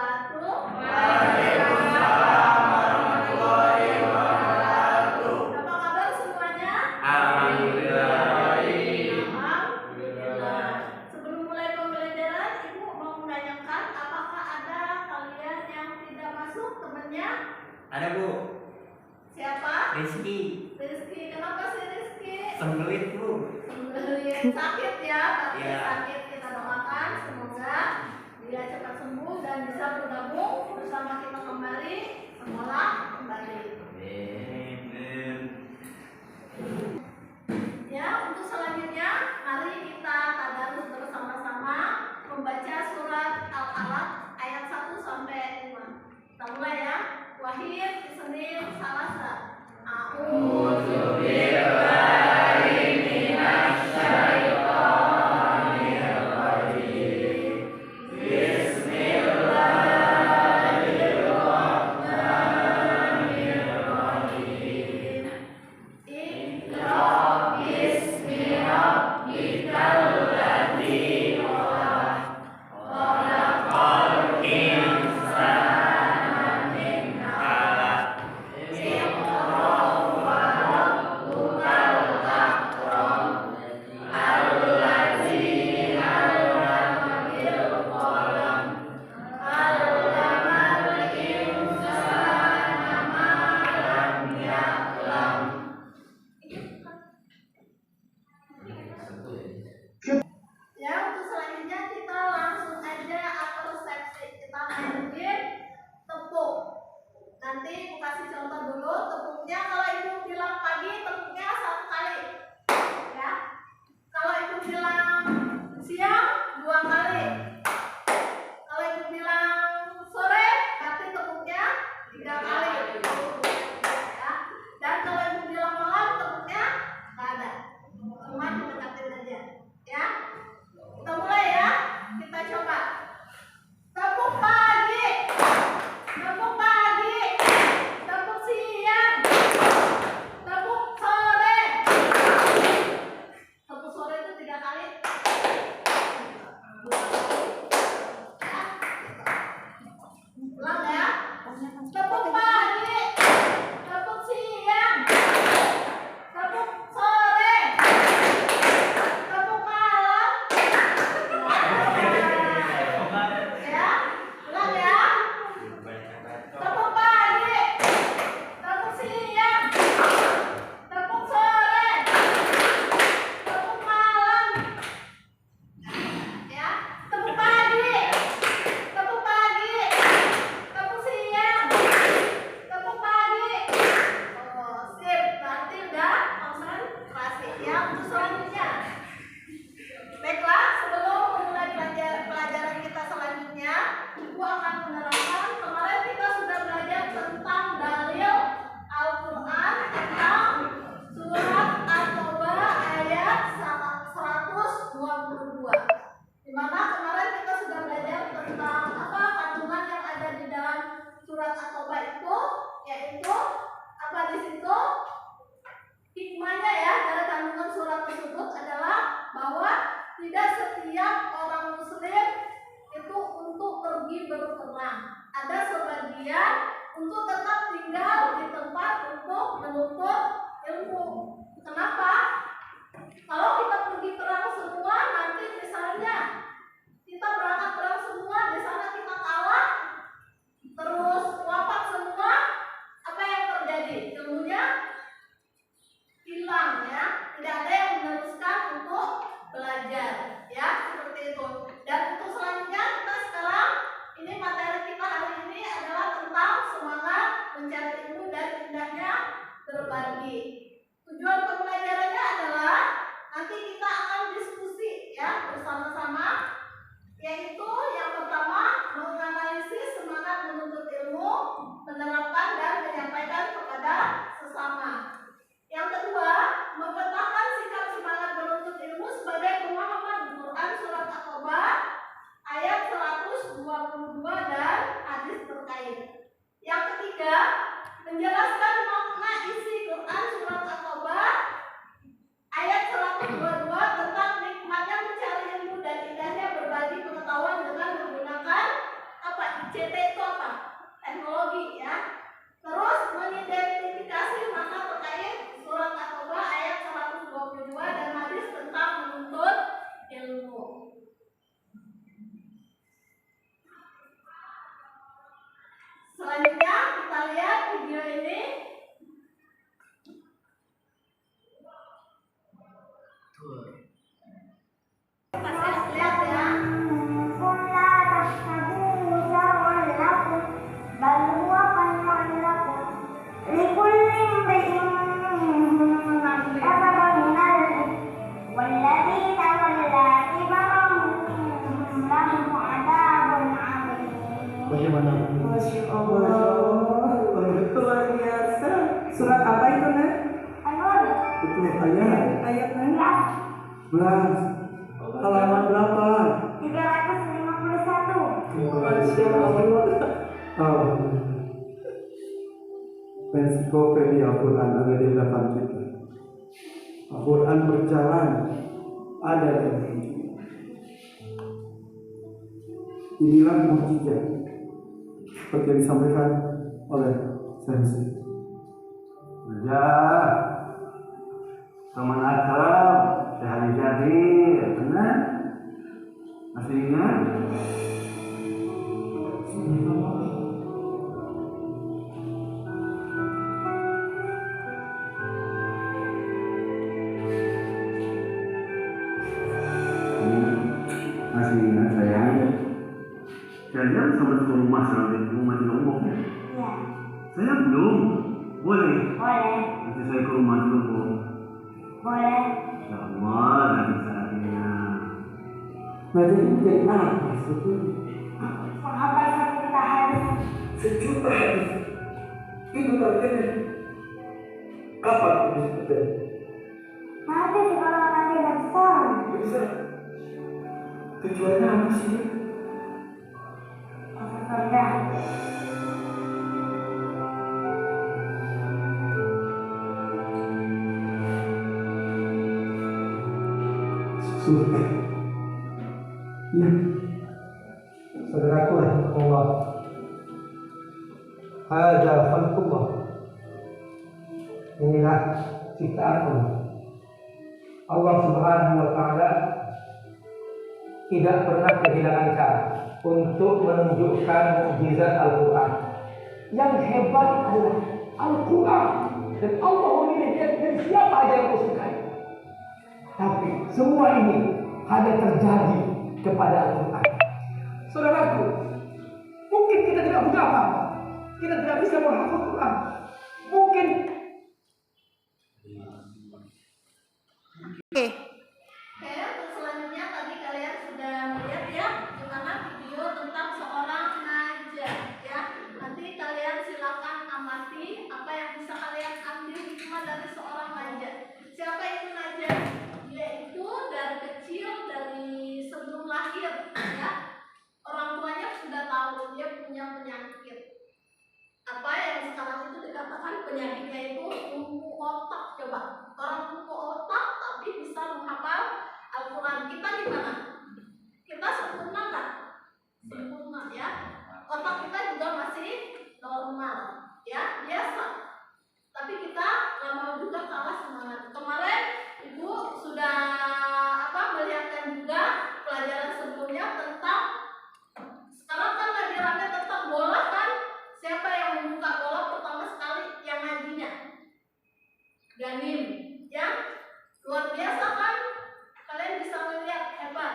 wabarakatuh. Waalaikumsalam warahmatullahi wabarakatuh. Apa kabar semuanya? Alhamdulillah baik. Alhamdulillah. Sebelum mulai pembelajaran, Ibu mau menanyakan apakah ada kalian yang tidak masuk temannya? Ada Bu, Siapa? Rizky. Rizky. Kenapa sih Rizky? Sembelit Bu. Sembelit. Sakit ya, tapi Iya. sakit. Kita doakan semoga dia cepat sembuh dan bisa bergabung bersama kita kembali sekolah kembali. Amin. Ya, untuk selanjutnya mari kita tadarus bersama-sama membaca surat Al-Alaq ayat 1 sampai 5. Kita mulai ya. Wahid, Isnin, Salasa. Ya, untuk selanjutnya kita langsung aja persepsi. Kita mainin tepuk. Nanti Ibu kasih contoh dulu tepuknya. Kalau Ibu bilang pagi, tepuknya 1 kali. Ya. Kalau Ibu bilang siang, 2 kali. Kalau Ibu bilang sore, berarti tepuknya 3 kali. Ya. Dan kalau Ibu bilang malam, tepuknya nggak ada. Cuma didekatin aja. Ya. Kita mulai ya. Kita coba. Tepuk pagi. Tepuk pagi. Tepuk siang. Tepuk sore. Tepuk sore itu 3 kali. Ya. Ulang ya. Tepuk pagi. Tepuk siang. Tepuk sore. Tepuk malam. Ya, ulang ya. Tepuk pagi, tepuk siang, tepuk sore, tepuk malam. Ya, tepuk pagi, tepuk pagi, tepuk siang, tepuk pagi. Oh, sip. Berarti udah konsentrasi ya untuk selanjutnya. Baiklah, sebelum memulai pelajaran kita selanjutnya, Ibu akan menerangkan. Kemarin kita sudah belajar tentang dalil Al-Quran tentang surat At-Taubah ayat 122. Di mana kemarin kita sudah belajar tentang apa kandungan yang ada di dalam surat At-Taubah itu, yaitu apa di situ? Hikmahnya ya dari kandungan surat tersebut adalah bahwa tidak setiap orang muslim itu untuk pergi berperang. Ada sebagian untuk tetap tinggal di tempat untuk menuntut ilmu. Kenapa? Kalau kita pergi perang semua, nanti misalnya kita berangkat perang semua, di sana kita kalah, terus wafat semua, apa yang terjadi? Ilmunya hilang ya, tidak ada yang meneruskan untuk belajar ya, seperti itu. Dan untuk selanjutnya kita sekarang ini materi kita hari ini adalah tentang semangat mencari ilmu dan indahnya berbagi. Tujuan pembelajarannya adalah nanti kita akan diskusi ya bersama-sama, yaitu yang pertama menganalisis semangat menuntut ilmu, menerapkan dan menyampaikan kepada sesama. Yang kedua, memetakan sikap semangat menuntut ilmu sebagai pemahaman Quran surat At-Taubah CT itu apa? Teknologi ya. Terus mengidentifikasi makna terkait surat At-Taubah ayat 122 dan hadis tentang menuntut ilmu. Selanjutnya kita lihat video ini. Lihat ya. Bagaimana? Masya Allah, luar biasa. Surat apa itu, Nak? Itu ayat Nak? 11. Halaman berapa? 351. Masya Allah. Oh. Ensiklopedia Al-Quran ada di depan kita. Al-Quran berjalan ada di sini. Inilah mukjizat seperti yang disampaikan oleh Sensei. Ya, teman akrab, sehari-hari, benar? Masih ingat? Masih ingat sayang? Kalian sama ke rumah sampai rumah di Lombok ya? Ya, Saya belum. Boleh. boleh. Nanti saya ke rumah di Lombok. Boleh. Insya Allah nanti saatnya. Nanti menjadi apa sebetulnya? Menghafal 1 juta hadis. Sejuta hadis. Itu targetnya. Kapan itu sebetulnya? Nanti kalau nanti besar. Bisa. Tujuannya apa sih? Masuk surga. Surga. Ya. Saudaraku rahmatullah. Hada khalqullah. Inilah ciptaan Allah. Allah Subhanahu wa taala tidak pernah kehilangan cara untuk menunjukkan mukjizat Al-Quran. Yang hebat adalah Al-Quran, dan Allah memilih dari siapa aja yang kau sukai. Tapi semua ini hanya terjadi kepada Al-Quran. Saudaraku, mungkin kita tidak punya apa-apa, kita tidak bisa menghafal Quran. Mungkin Oke, untuk selanjutnya tadi kalian sudah melihat ya gimana video tentang seorang najah ya. Nanti kalian silakan amati apa yang bisa kalian ambil hikmah dari seorang najah. Siapa itu najah? Dia itu dari kecil, dari sebelum lahir ya. Orang tuanya sudah tahu dia punya penyakit. Apa yang sekarang itu dikatakan penyakitnya itu lumpuh otak. Coba orang lumpuh otak tapi bisa menghafal Al-Quran. Kita gimana? Kita sempurna nggak? Sempurna ya. Otak kita juga masih normal ya, biasa. Tapi kita nggak mau juga kalah semangat. Kemarin ibu sudah melihatkan juga pelajaran sebelumnya tentang, sekarang kan lagi rame tentang bola kan. Siapa yang membuka bola pertama sekali yang ngajinya? Ganim ya. Luar biasa kan? Kalian bisa melihat hebat,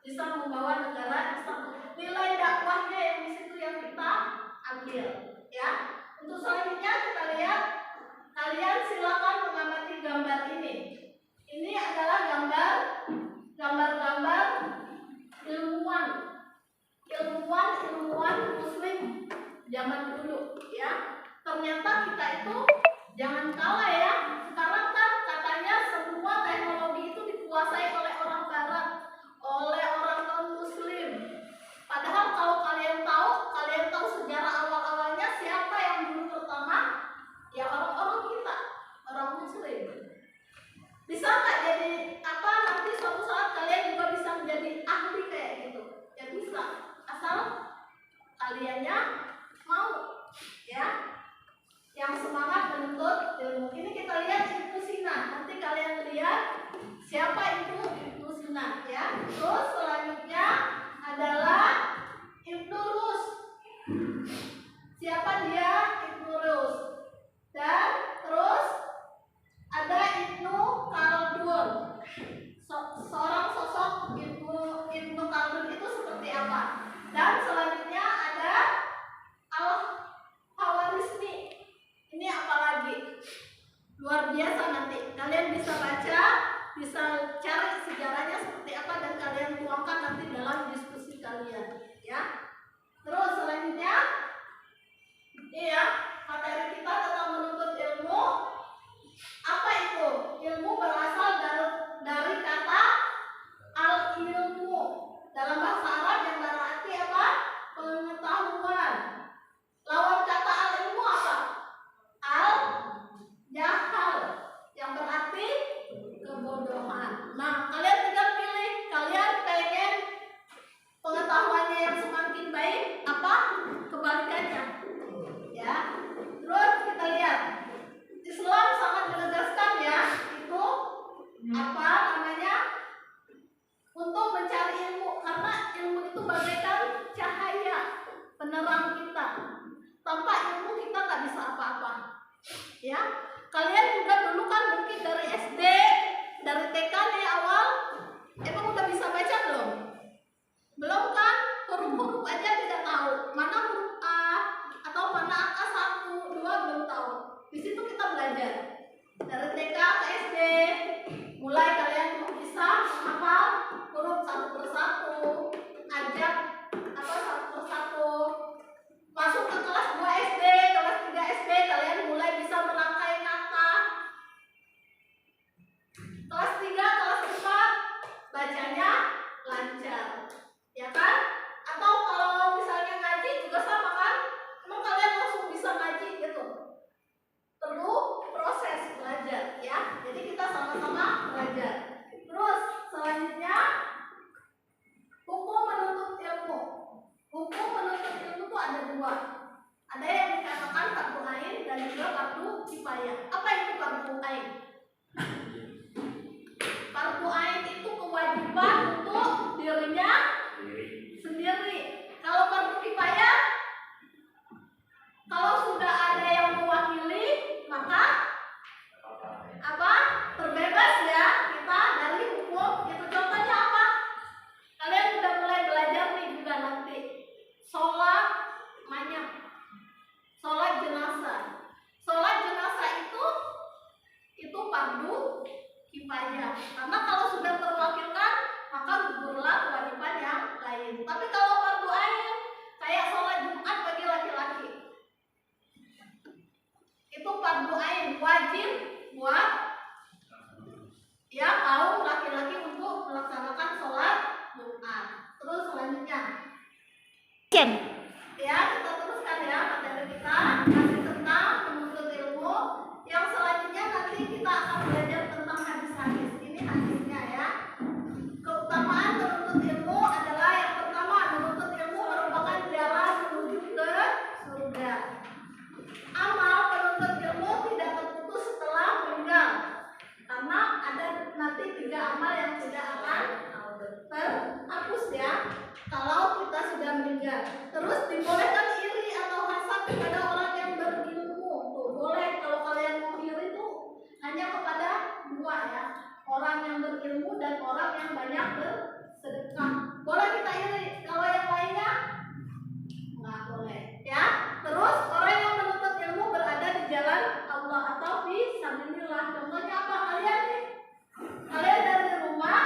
bisa membawa negara, bisa nilai dakwahnya yang di situ yang kita ambil ya. Untuk selanjutnya kita lihat, kalian silakan mengamati gambar ini. Ini adalah gambar-gambar ilmuwan muslim zaman dulu ya. Ternyata kita itu jangan kalah ya. Sekarang kan katanya semua teknologi itu dikuasai oleh orang barat, oleh orang non muslim lain. Tapi kalau fardu ain kayak sholat Jumat bagi laki-laki, itu fardu ain wajib buat ya kaum laki-laki untuk melaksanakan sholat Jumat. Terus selanjutnya ya kita teruskan ya materi kita masih tentang menuntut ilmu. Yang selanjutnya nanti kita akan belajar tentang hadis-hadis. Ini hadisnya ya. Keutamaan menuntut ilmu adalah yang pertama, menuntut ilmu merupakan jalan menuju ke surga. Amal penuntut ilmu tidak terputus setelah meninggal, karena ada nanti 3 amal yang tidak akan terhapus ya kalau kita sudah meninggal. Terus dibolehkan iri atau hasad kepada orang yang berilmu. Tuh, boleh kalau kalian mau iri tuh hanya kepada 2 ya, orang yang berilmu dan orang yang banyak bersedekah. Boleh kita iri, kalau yang lainnya nggak boleh ya. Terus orang yang menuntut ilmu berada di jalan Allah atau fi sabilillah. Contohnya apa? Kalian nih, kalian dari rumah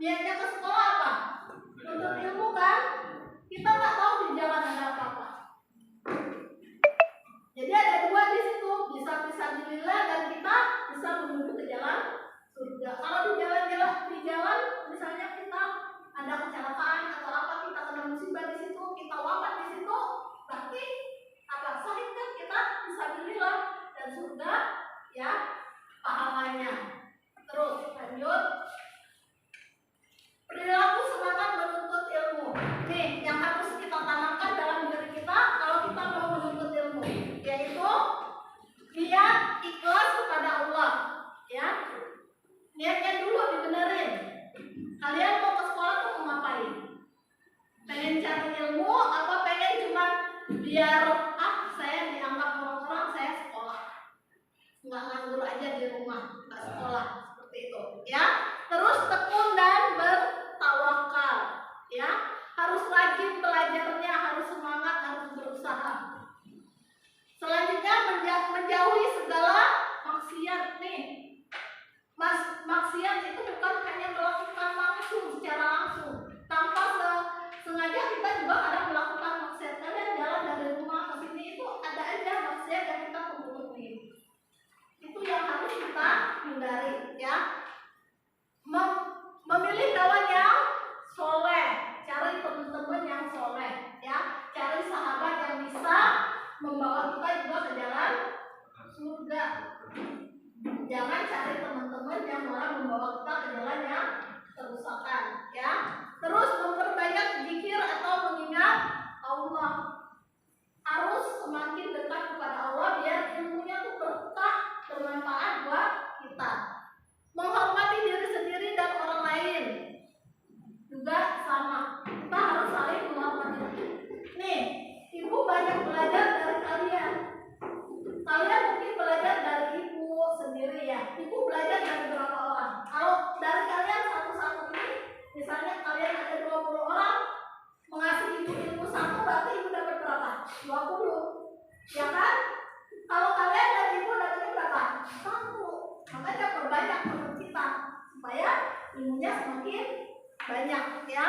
niatnya ke sekolah apa? Menuntut ilmu kan? Kita nggak tahu di jalan ada apa-apa. Jadi ada 2 di situ, bisa fi sabilillah dan kita bisa menuju ke jalan surga. Kalau di jalan misalnya kita ada kecelakaan atau apa, kita kena musibah di situ, kita wafat di situ, berarti apa? Sahih kan, kita fisabilillah dan surga ya pahalanya. Terus lanjut, perilaku semangat menuntut ilmu. Nih yang harus kita tanamkan dalam diri kita kalau kita mau menuntut ilmu, yaitu niat ikhlas kepada Allah ya. Niatnya dulu dibenerin. Kalian mau ke sekolah tuh mau ngapain? Pengen cari ilmu apa pengen cuma biar saya dianggap orang-orang saya sekolah, nggak nganggur aja di rumah nggak sekolah, seperti itu ya. Terus tekun dan bertawakal ya, harus rajin belajarnya, harus semangat, harus berusaha. Selanjutnya menjauhi segala maksiat. Nih maksiat itu bukan hanya melakukan langsung secara langsung, tanpa sengaja kita juga kadang melakukan maksiat. Kalian jalan dari rumah ke sini itu ada aja maksiat yang kita temuin. Itu yang harus kita hindari ya. Memilih kawan yang soleh, cari teman-teman yang soleh ya, cari sahabat yang bisa membawa kita juga ke jalan surga. Jangan cari teman-teman yang malah membawa kita ke jalan yang kerusakan ya. Terus memperbanyak zikir atau mengingat Allah. Harus semakin dekat kepada Allah biar ilmunya tuh berkah, bermanfaat buat kita. Menghormati diri sendiri dan orang lain juga sama. Kita harus saling menghormati. Nih, ibu banyak belajar dari kalian. Kalian mungkin belajar dari ibu sendiri ya. Ibu belajar dari berapa orang? Kalau dari kalian satu-satu ini, misalnya kalian ada 20 orang mengasih ibu ilmu 1, berarti ibu dapat berapa? 20 ya kan? Kalau kalian dari ibu dapatnya berapa? 1. Makanya perbanyak teman kita supaya ilmunya semakin banyak ya.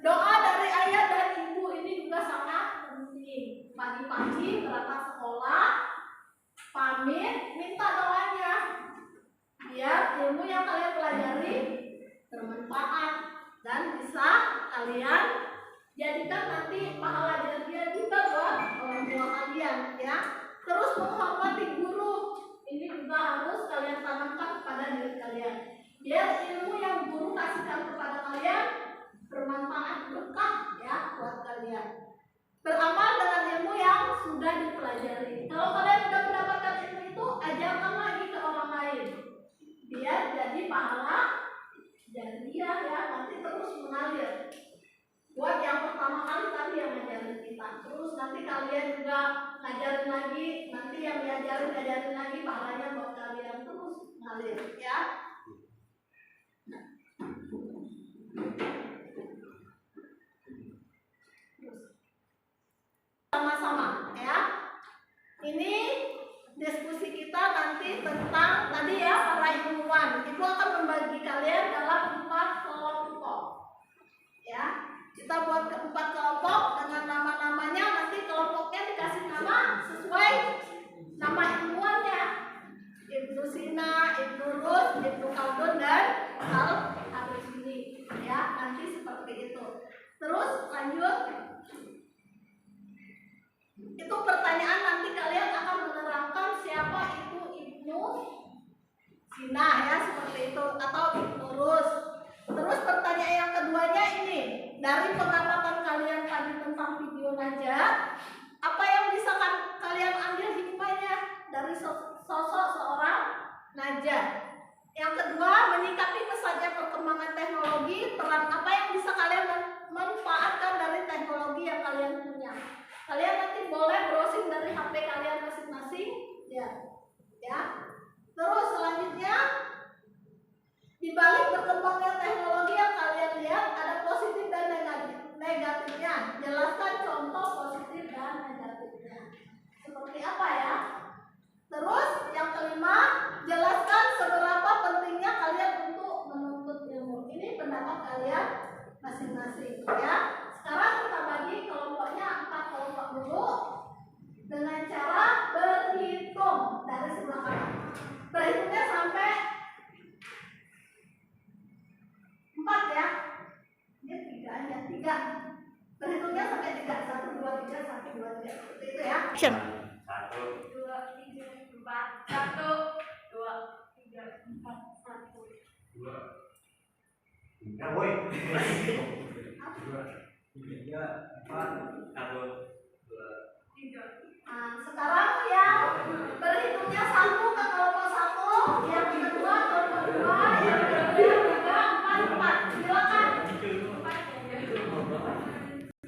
Doa dari ayah dan ibu ini juga sangat penting. Pagi-pagi berangkat sekolah, pamit, minta doanya biar ilmu yang kalian pelajari bermanfaat dan bisa kalian jadikan nanti pahala jariah juga buat orang tua kalian ya. Terus menghormati guru ini juga harus kalian tanamkan kepada diri kalian biar ilmu yang guru kasihkan kepada kalian bermanfaat, berkah ya buat kalian. Beramal dengan ilmu yang sudah dipelajari. Kalau kalian sudah mendapatkan ilmu itu, ajarkan lagi ke orang lain biar jadi pahala jariah ya, nanti terus mengalir. Buat yang pertama kali tadi yang ngajarin kita, terus nanti kalian juga ngajarin lagi, nanti yang ngajarin lagi, pahalanya buat kalian terus mengalir ya. Sama-sama ya. Ini diskusi kita nanti tentang tadi ya para ilmuwan. Ibu akan membagi kalian dalam 4 kelompok ya. Kita buat keempat kelompok dengan nama-namanya. Nanti kelompoknya dikasih nama sesuai nama ilmuannya. Ibnu Sina, Ibnu Rus, Ibnu Khaldun, dan Al-Khawarizmi. Ya, nanti seperti itu. Terus lanjut. Itu pertanyaan nanti kalian akan menerangkan siapa itu Ibnu Sina ya, seperti itu, atau Ibnu Rus. Terus pertanyaan yang keduanya ini, dari pengamatan kalian tadi tentang video Najah, apa yang bisa kalian ambil hikmahnya dari sosok seorang Najah? Yang kedua, menyikapi pesatnya perkembangan teknologi, peran apa yang bisa kalian manfaatkan dari teknologi yang kalian punya. Kalian nanti boleh browsing dari HP kalian masing-masing, ya. Terus selanjutnya, di balik berkembangnya teknologi yang kalian lihat ada positif dan negatifnya. Jelaskan contoh positif dan negatifnya. Seperti apa ya? Terus yang kelima, jelaskan seberapa pentingnya kalian untuk menuntut ilmu. Ini pendapat kalian masing-masing ya. Sekarang kita bagi kelompoknya 4 kelompok dulu dengan cara berhitung dari sebelah kanan. Berhitungnya sampai 4 ya. Ini 3 aja, 3. Berhitungnya sampai 3. 1, 2, 3, 1, 2, 3. Seperti itu ya. Action. 1, 2, 3, 4. 1, 2, 3, 4, 1, 2. Nah, woi. 2, 3, 4, 1, 2. Nah, sekarang yang berhitungnya 1 ke kelompok 1, yang kedua kelompok 2, yang ketiga 4, 4. Silakan.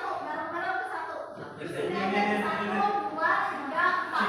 Bareng-bareng ke 1. Sini aja ke 1, 2, 3, 4.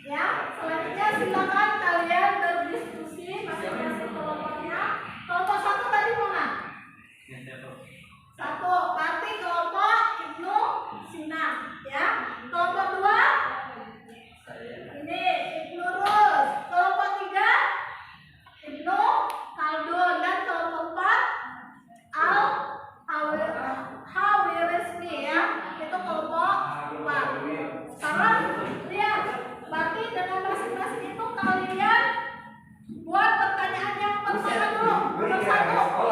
Ya, selanjutnya silakan kalian berdiskusi masing-masing kelompoknya. Kelompok 1 tadi mana? 1, berarti kelompok Ibnu Sina, ya. Kelompok 2 ini Ibnu Rus. Kelompok 3 Ibnu Khaldun, dan kelompok 4 Al-Khawarizmi ya. Itu kelompok 4. Sekarang lihat, berarti dengan masing-masing itu kalian buat pertanyaan yang pertama dulu. Nomor 1,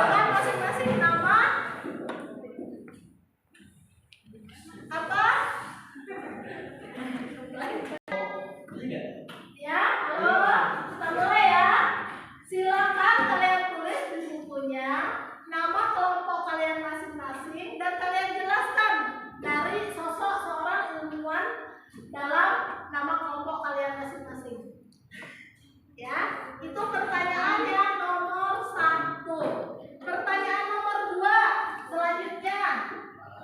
dengan masing-masing nama apa? Ya, halo, kita mulai ya. Silakan kalian tulis di bukunya nama kelompok kalian masing-masing dan kalian jelaskan dari sosok seorang ilmuwan dalam nama kelompok kalian masing-masing. Ya, itu pertanyaan yang nomor 1. Pertanyaan nomor 2 selanjutnya,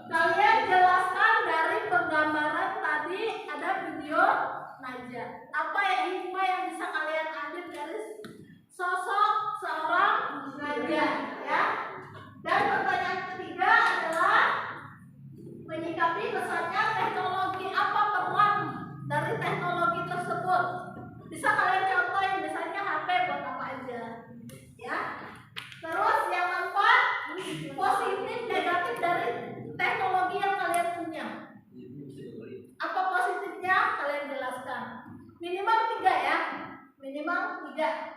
kalian jelaskan dari penggambaran tadi ada video Najah. Apa ya hikmah yang bisa kalian ambil dari sosok seorang Najah ya? Dan pertanyaan ketiga adalah menyikapi pesatnya teknologi, apa peran dari teknologi tersebut. Bisa kalian contohin, misalnya HP buat apa aja ya. Terus yang keempat, positif negatif dari teknologi yang kalian punya. Apa positifnya kalian jelaskan. Minimal 3 ya, minimal 3.